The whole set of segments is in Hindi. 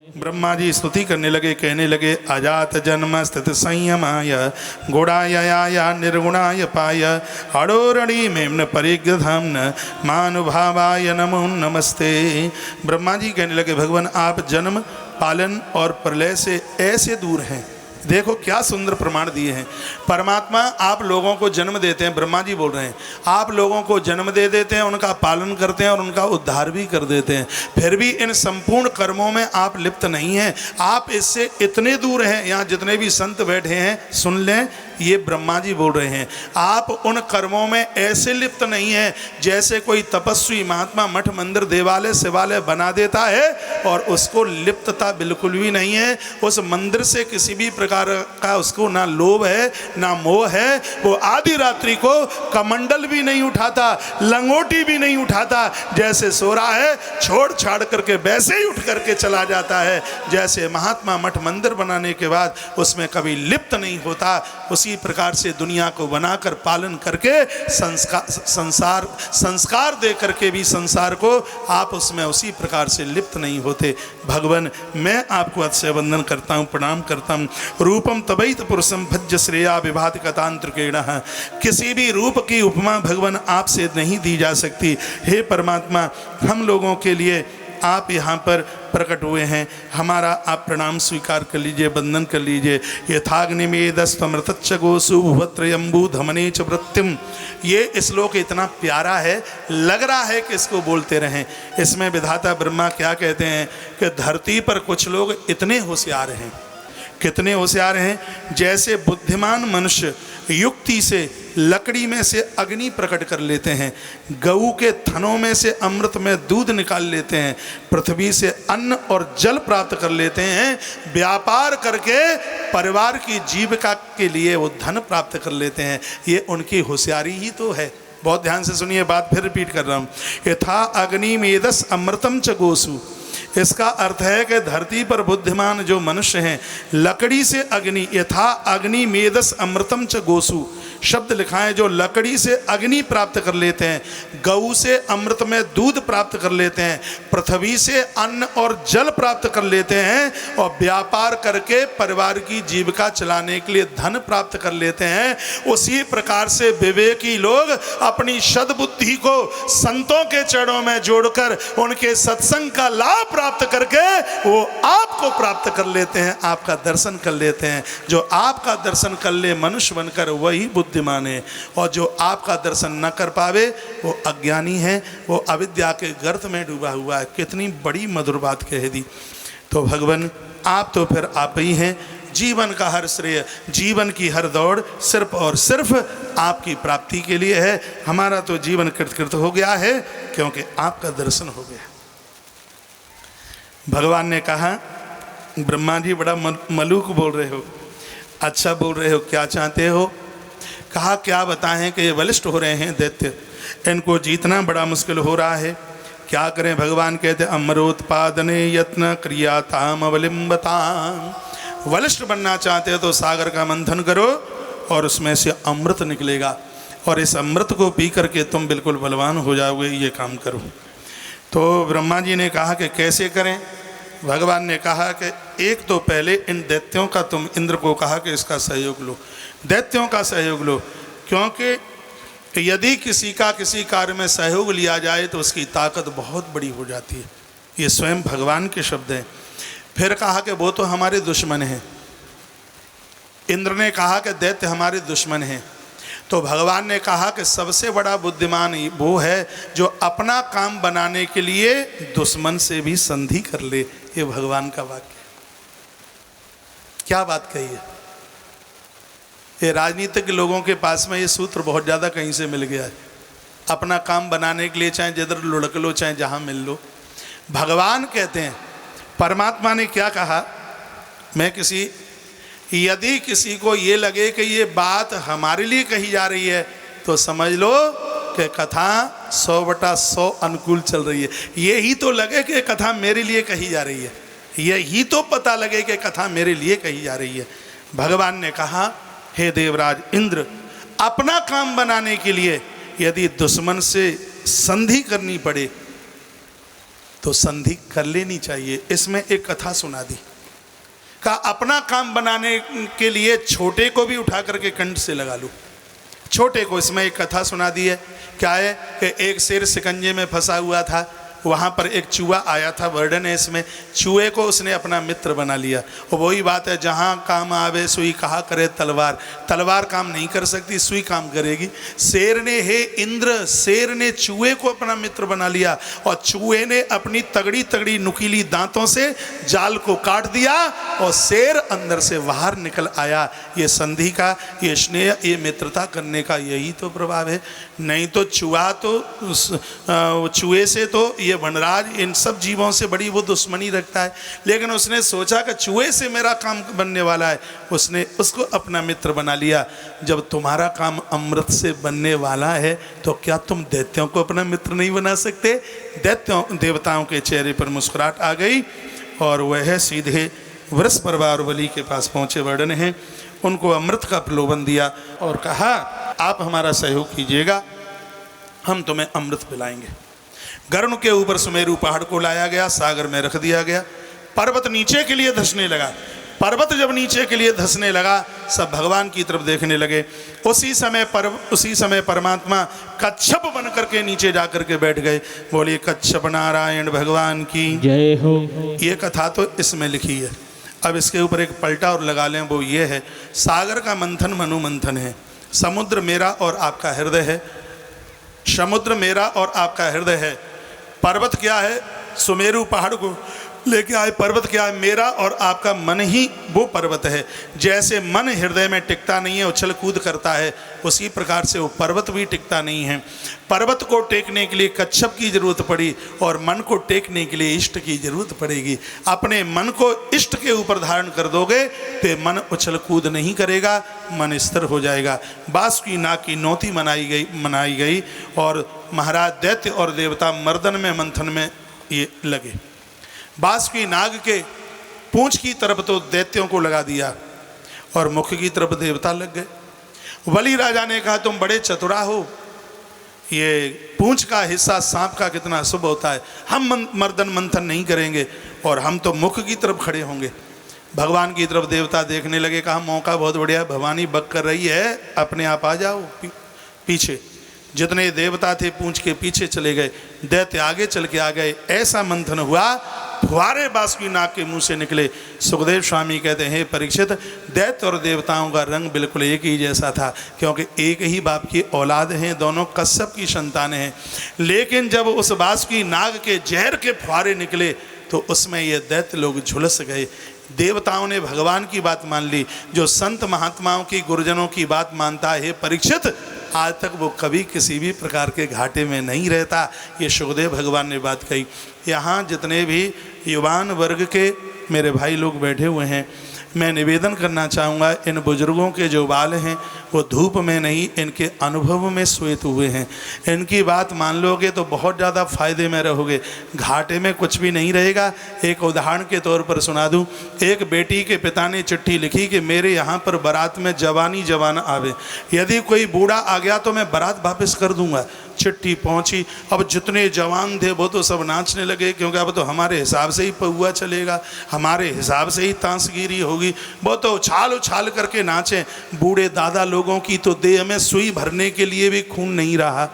ब्रह्मा जी स्तुति करने लगे, कहने लगे अजात जन्म स्थित संयमाय गुणाय निर्गुणाय पाय अडोरणि मेम्न परिग्रधाम्न मानुभावाय नमो नमस्ते। ब्रह्मा जी कहने लगे भगवान आप जन्म पालन और प्रलय से ऐसे दूर हैं। देखो क्या सुंदर प्रमाण दिए हैं। परमात्मा आप लोगों को जन्म देते हैं, ब्रह्मा जी बोल रहे हैं, आप लोगों को जन्म दे देते हैं, उनका पालन करते हैं और उनका उद्धार भी कर देते हैं। फिर भी इन संपूर्ण कर्मों में आप लिप्त नहीं हैं, आप इससे इतने दूर हैं। यहाँ जितने भी संत बैठे हैं सुन लें, ये ब्रह्मा जी बोल रहे हैं। आप उन कर्मों में ऐसे लिप्त नहीं हैं जैसे कोई तपस्वी महात्मा मठ मंदिर देवालय शिवालय बना देता है और उसको लिप्तता बिल्कुल भी नहीं है। उस मंदिर से किसी भी प्रकार का उसको ना लोभ है ना मोह है। वो आधी रात्रि को कमंडल भी नहीं उठाता, लंगोटी भी नहीं उठाता, जैसे सो रहा है छोड़ छाड़ करके वैसे ही उठ करके चला जाता है। जैसे महात्मा मठ मंदिर बनाने के बाद उसमें कभी लिप्त नहीं होता, उसी प्रकार से दुनिया को बनाकर पालन करके संस्कार दे करके भी संसार को आप उसमें उसी प्रकार से लिप्त नहीं होते। भगवान मैं आपको अतिशय वंदन करता हूँ, प्रणाम करता हूँ। रूपम तवैत पुरुषम भज्य श्रेया विभाति कतांत्रिकेण। किसी भी रूप की उपमा भगवान आपसे नहीं दी जा सकती। हे परमात्मा हम लोगों के लिए आप यहाँ पर प्रकट हुए हैं, हमारा आप प्रणाम स्वीकार कर लीजिए, वंदन कर लीजिए। यथाग्निमेदस्तमृतच्च गोसु भुवत्रयम्बू धमने च वृत्तिम। ये श्लोक इतना प्यारा है, लग रहा है कि इसको बोलते रहें। इसमें विधाता ब्रह्मा क्या कहते हैं कि धरती पर कुछ लोग इतने होशियार हैं, कितने होशियार हैं, जैसे बुद्धिमान मनुष्य युक्ति से लकड़ी में से अग्नि प्रकट कर लेते हैं, गऊ के थनों में से अमृत में दूध निकाल लेते हैं, पृथ्वी से अन्न और जल प्राप्त कर लेते हैं, व्यापार करके परिवार की जीविका के लिए वो धन प्राप्त कर लेते हैं। ये उनकी होशियारी ही तो है। बहुत ध्यान से सुनिए, बात फिर रिपीट कर रहा हूँ। यथा अग्नि मेदस अमृतम च गोसु। इसका अर्थ है कि धरती पर बुद्धिमान जो मनुष्य हैं, लकड़ी से अग्नि, यथा अग्नि मेदस अमृतम च गोसु शब्द लिखा है, जो लकड़ी से अग्नि प्राप्त कर लेते हैं, गऊ से अमृत में दूध प्राप्त कर लेते हैं, पृथ्वी से अन्न और जल प्राप्त कर लेते हैं और व्यापार करके परिवार की जीविका चलाने के लिए धन प्राप्त कर लेते हैं। उसी प्रकार से विवेकी लोग अपनी सद्बुद्धि को संतों के चरणों में जोड़कर उनके सत्संग का लाभ प्राप्त करके वो आपको प्राप्त कर लेते हैं, आपका दर्शन कर लेते हैं। जो आपका दर्शन कर ले मनुष्य बनकर वही बुद्धिमान है, और जो आपका दर्शन न कर पावे वो अज्ञानी है, वो अविद्या के गर्त में डूबा हुआ है। कितनी बड़ी मधुर बात कह दी। तो भगवान आप तो फिर आप ही हैं। जीवन का हर श्रेय, जीवन की हर दौड़ सिर्फ और सिर्फ आपकी प्राप्ति के लिए है। हमारा तो जीवन कृतकृत हो गया है क्योंकि आपका दर्शन हो गया। भगवान ने कहा ब्रह्मा जी बड़ा मलूक बोल रहे हो, अच्छा बोल रहे हो, क्या चाहते हो? कहा क्या बताएं कि ये बलिष्ठ हो रहे हैं दैत्य, इनको जीतना बड़ा मुश्किल हो रहा है, क्या करें? भगवान कहते अमरोत्पादने यत्न क्रियाताम अवलिम्बताम। बलिष्ठ बनना चाहते हो तो सागर का मंथन करो और उसमें से अमृत निकलेगा, और इस अमृत को पी करके तुम बिल्कुल बलवान हो जाओगे, ये काम करो। तो ब्रह्मा जी ने कहा कि कैसे करें? भगवान ने कहा कि एक तो पहले इन दैत्यों का, तुम इंद्र को कहा कि इसका सहयोग लो, दैत्यों का सहयोग लो, क्योंकि यदि किसी का किसी कार्य में सहयोग लिया जाए तो उसकी ताकत बहुत बड़ी हो जाती है। ये स्वयं भगवान के शब्द हैं। फिर कहा कि वो तो हमारे दुश्मन हैं। इंद्र ने कहा कि दैत्य हमारे दुश्मन हैं। तो भगवान ने कहा कि सबसे बड़ा बुद्धिमान वो है जो अपना काम बनाने के लिए दुश्मन से भी संधि कर ले। ये भगवान का वाक्य। क्या बात कही है? ये राजनीतिक लोगों के पास में ये सूत्र बहुत ज़्यादा कहीं से मिल गया है। अपना काम बनाने के लिए चाहे जिधर लुढ़क लो, चाहे जहाँ मिल लो। भगवान कहते हैं, परमात्मा ने क्या कहा, यदि किसी को ये लगे कि ये बात हमारे लिए कही जा रही है तो समझ लो कि कथा 100/100 अनुकूल चल रही है। ये ही तो लगे कि कथा मेरे लिए कही जा रही है, यही तो पता लगे कि कथा मेरे लिए कही जा रही है। भगवान ने कहा हे देवराज इंद्र, अपना काम बनाने के लिए यदि दुश्मन से संधि करनी पड़े तो संधि कर लेनी चाहिए। इसमें एक कथा सुना दी, का अपना काम बनाने के लिए छोटे को भी उठा करके कंठ से लगा लूँ। छोटे को इसमें एक कथा सुना दी है। क्या है कि एक शेर शिकंजे में फंसा हुआ था, वहाँ पर एक चूहा आया था। वर्णन है इसमें, चूहे को उसने अपना मित्र बना लिया। और वही बात है, जहाँ काम आवे सुई कहा करे तलवार। तलवार काम नहीं कर सकती, सुई काम करेगी। शेर ने, हे इंद्र, शेर ने चूहे को अपना मित्र बना लिया और चूहे ने अपनी तगड़ी तगड़ी नुकीली दांतों से जाल को काट दिया और शेर अंदर से बाहर निकल आया। ये संधि का, ये स्नेह, ये मित्रता करने का यही तो प्रभाव है। नहीं तो चूहा तो, चूहे से तो ये वनराज इन सब जीवों से बड़ी वो दुश्मनी रखता है, लेकिन उसने सोचा कि चूहे से मेरा काम बनने वाला है, उसने उसको अपना मित्र बना लिया। जब तुम्हारा काम अमृत से बनने वाला है तो क्या तुम दैत्यों को अपना मित्र नहीं बना सकते? दैत्यों देवताओं के चेहरे पर मुस्कुराहट आ गई और वह सीधे वृष परिवार बलि के पास पहुँचे। वर्णन है, उनको अमृत का प्रलोभन दिया और कहा, आप हमारा सहयोग कीजिएगा, हम तुम्हें अमृत पिलाएंगे। गरुड़ के ऊपर सुमेरु पहाड़ को लाया गया, सागर में रख दिया गया। पर्वत नीचे के लिए धंसने लगा। पर्वत जब नीचे के लिए धंसने लगा, सब भगवान की तरफ देखने लगे। उसी समय परमात्मा कच्छप बन करके नीचे जा करके बैठ गए। बोलिए कच्छप नारायण भगवान की जय हो। ये कथा तो इसमें लिखी है। अब इसके ऊपर एक पलटा और लगा लें, वो ये है, सागर का मंथन मनु मंथन है। समुद्र मेरा और आपका हृदय है। समुद्र मेरा और आपका हृदय है। पर्वत क्या है? सुमेरु पहाड़ को लेके आए। पर्वत क्या है? मेरा और आपका मन ही वो पर्वत है। जैसे मन हृदय में टिकता नहीं है, उछल कूद करता है, उसी प्रकार से वो पर्वत भी टिकता नहीं है। पर्वत को टेकने के लिए कच्छप की जरूरत पड़ी और मन को टेकने के लिए इष्ट की जरूरत पड़ेगी। अपने मन को इष्ट के ऊपर धारण कर दोगे तो मन उछल कूद नहीं करेगा, मन स्थिर हो जाएगा। बांसुरी नाग की नौती मनाई गई और महाराज दैत्य और देवता मर्दन में मंथन में ये लगे। बांसुरी नाग के पूंछ की तरफ तो दैत्यों को लगा दिया और मुख की तरफ देवता लग गए। बलि राजा ने कहा, तुम बड़े चतुरा हो, ये पूंछ का हिस्सा सांप का कितना शुभ होता है, हम मर्दन मंथन नहीं करेंगे और हम तो मुख की तरफ खड़े होंगे। भगवान की तरफ देवता देखने लगे, कहा मौका बहुत बढ़िया, भवानी बक कर रही है, अपने आप आ जाओ पीछे। जितने देवता थे पूंछ के पीछे चले गए, दैत्य आगे चल के आ गए। ऐसा मंथन हुआ, फुहारे बांसुरी नाग के मुंह से निकले। सुखदेव स्वामी कहते हैं, परीक्षित, दैत्य और देवताओं का रंग बिल्कुल एक ही जैसा था, क्योंकि एक ही बाप की औलाद हैं, दोनों कश्यप की संतान हैं। लेकिन जब उस बांसुरी नाग के जहर के फुहारे निकले तो उसमें ये दैत्य लोग झुलस गए। देवताओं ने भगवान की बात मान ली। जो संत महात्माओं की, गुरुजनों की बात मानता है, परीक्षित, आज तक वो कभी किसी भी प्रकार के घाटे में नहीं रहता। ये सुखदेव भगवान ने बात कही। यहाँ जितने भी युवान वर्ग के मेरे भाई लोग बैठे हुए हैं, मैं निवेदन करना चाहूँगा, इन बुजुर्गों के जो बाल हैं वो धूप में नहीं, इनके अनुभव में श्वेत हुए हैं। इनकी बात मान लोगे तो बहुत ज़्यादा फायदे में रहोगे, घाटे में कुछ भी नहीं रहेगा। एक उदाहरण के तौर पर सुना दूं। एक बेटी के पिता ने चिट्ठी लिखी कि मेरे यहाँ पर बारात में जवानी जवान आवे, यदि कोई बूढ़ा आ गया तो मैं बारात वापस कर दूंगा। चिट्ठी पहुंची। अब जितने जवान थे वो तो सब नाचने लगे, क्योंकि अब तो हमारे हिसाब से ही पहुआ चलेगा, हमारे हिसाब से ही तांसगिरी होगी। वो तो उछाल उछाल करके नाचे। बूढ़े दादा लोगों की तो देह में सुई भरने के लिए भी खून नहीं रहा।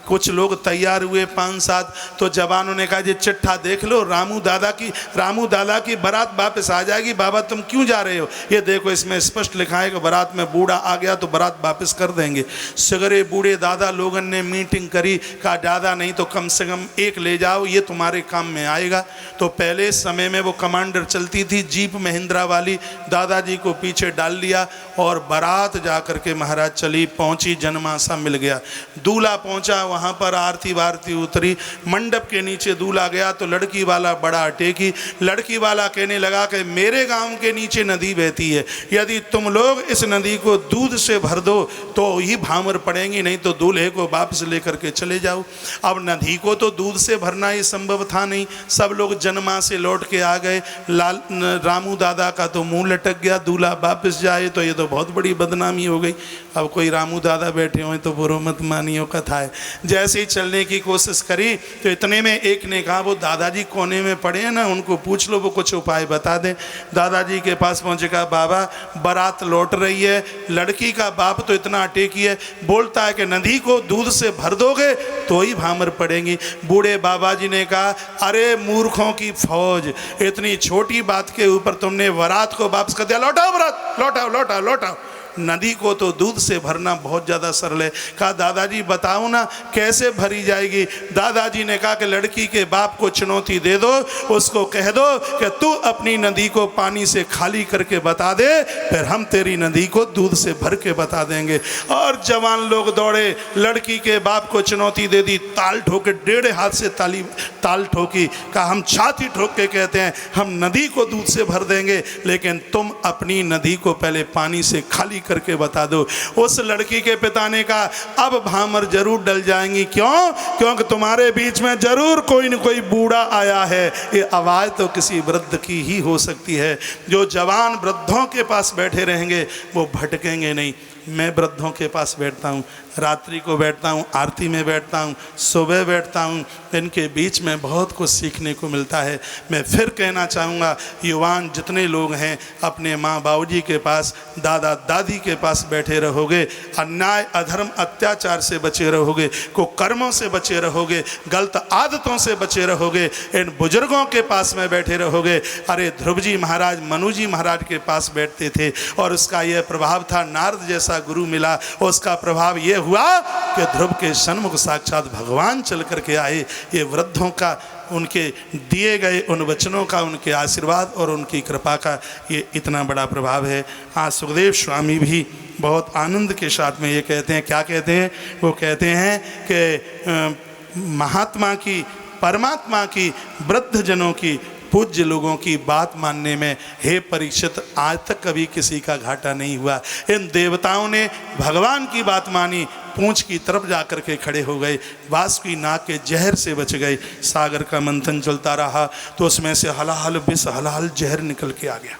कुछ लोग तैयार हुए 5-7, तो जवानों ने कहा, जी चिट्ठा देख लो, रामू दादा की बारात वापस आ जाएगी। बाबा तुम क्यों जा रहे हो? ये देखो इसमें स्पष्ट लिखा है कि बारात में बूढ़ा आ गया तो बारात वापस कर देंगे। सगरे बूढ़े दादा लोगों ने मीटिंग करी, कहा दादा नहीं तो कम से कम एक ले जाओ, ये तुम्हारे काम में आएगा। तो पहले समय में वो कमांडर चलती थी जीप महिंद्रा वाली, दादाजी को पीछे डाल लिया और बारात जा करके महाराज चली, पहुंची, जनमासा मिल गया। दूल्हा पहुंचा, वहाँ पर आरती वारती उतरी, मंडप के नीचे दूल्हा गया तो लड़की वाला बड़ा टेकी। लड़की वाला कहने लगा कि मेरे गांव के नीचे नदी बहती है, यदि तुम लोग इस नदी को दूध से भर दो तो ही भामर पड़ेंगी, नहीं तो दूल्हे को वापस लेकर के चले जाओ। अब नदी को तो दूध से भरना ही संभव था नहीं। सब लोग जन्मा से लौट के आ गए। रामू दादा का तो मुंह लटक गया, दूल्हा वापस जाए तो ये तो बहुत बड़ी बदनामी हो गई। अब कोई रामू दादा बैठे हुए तो बुरो मत मानियो, कथा है। जैसे ही चलने की कोशिश करी तो इतने में एक ने कहा, वो दादाजी कोने में पड़े हैं ना, उनको पूछ लो, वो कुछ उपाय बता दें। दादाजी के पास पहुँचे, कहा बाबा बारात लौट रही है, लड़की का बाप तो इतना अटेकी है, बोलता है कि नदी को दूध से भर दोगे तो ही भामर पड़ेंगी। बूढ़े बाबा जी ने कहा, अरे मूर्खों की फौज, इतनी छोटी बात के ऊपर तुमने बारात को वापस कर दिया, लौटाओ बारात, लौटाओ लौटाओ लौटाओ। नदी को तो दूध से भरना बहुत ज़्यादा सरल है। कहा दादाजी बताओ ना कैसे भरी जाएगी। दादाजी ने कहा कि लड़की के बाप को चुनौती दे दो, उसको कह दो कि तू अपनी नदी को पानी से खाली करके बता दे, फिर हम तेरी नदी को दूध से भर के बता देंगे। और जवान लोग दौड़े, लड़की के बाप को चुनौती दे दी, ताल ठोके, 1.5 हाथ से ताल ठोकी। कहा हम छाती ठोक के कहते हैं हम नदी को दूध से भर देंगे, लेकिन तुम अपनी नदी को पहले पानी से खाली करके बता दो। उस लड़की के पिता ने कहा अब भामर जरूर डल जाएंगी। क्यों? क्योंकि तुम्हारे बीच में जरूर कोई न कोई बूढ़ा आया है। ये आवाज़ तो किसी वृद्ध की ही हो सकती है। जो जवान वृद्धों के पास बैठे रहेंगे वो भटकेंगे नहीं। मैं वृद्धों के पास बैठता हूँ, रात्रि को बैठता हूँ, आरती में बैठता हूँ, सुबह बैठता हूँ, इनके बीच में बहुत कुछ सीखने को मिलता है। मैं फिर कहना चाहूँगा, युवान जितने लोग हैं अपने माँ बाबूजी के पास, दादा दादी के पास बैठे रहोगे, अन्याय अधर्म अत्याचार से बचे रहोगे, कुकर्मों से बचे रहोगे, गलत आदतों से बचे रहोगे, इन बुजुर्गों के पास में बैठे रहोगे। अरे ध्रुव जी महाराज मनु जी महाराज के पास बैठते थे और उसका यह प्रभाव था, नारद जैसा गुरु मिला, उसका प्रभाव यह हुआ कि ध्रुव के सन्मुख साक्षात भगवान चल करके आए। ये वृद्धों का, उनके दिए गए उन वचनों का, उनके आशीर्वाद और उनकी कृपा का ये इतना बड़ा प्रभाव है। आज सुखदेव स्वामी भी बहुत आनंद के साथ में ये कहते हैं, क्या कहते हैं? वो कहते हैं कि महात्मा की, परमात्मा की, वृद्ध जनों की, पूज्य लोगों की बात मानने में हे परीक्षित आज तक कभी किसी का घाटा नहीं हुआ। इन देवताओं ने भगवान की बात मानी, पूंछ की तरफ जाकर के खड़े हो गए, वासुकी नाग के जहर से बच गए। सागर का मंथन चलता रहा तो उसमें से हलाहल विष हलाहल जहर निकल के आ गया।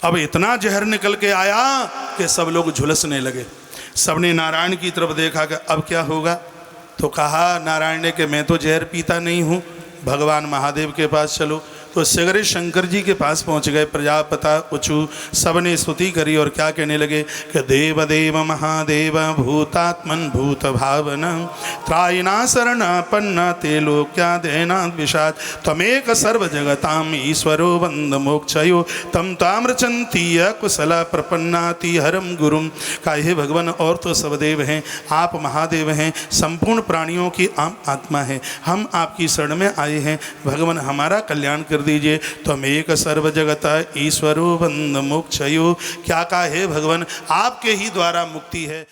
अब इतना जहर निकल के आया कि सब लोग झुलसने लगे। सबने नारायण की तरफ देखा कि अब क्या होगा, तो कहा नारायण ने कि मैं तो जहर पीता नहीं हूँ, भगवान महादेव के पास चलो। तो सगरे शंकर जी के पास पहुंच गए। प्रजापता उचू सबने स्तुति करी और क्या कहने लगे कि देव देव महादेव भूतात्मन भूत भावना त्रायिना शरणापन्ना ते लोक्या देना विषाद तमेक सर्व जगताम ईश्वरो वंद मोक्षयो तम ताम्रचंती कुशला प्रपन्नाति हरम गुरुम। का हे भगवान और तो सब देव हैं, आप महादेव हैं, संपूर्ण प्राणियों की आप आत्मा है, हम आपकी शरण में आए हैं, भगवान हमारा कल्याण कर दीजिए। तुम एक सर्व जगता ईश्वरो बंद मोक्षयो। क्या कहा हे भगवान, आपके ही द्वारा मुक्ति है।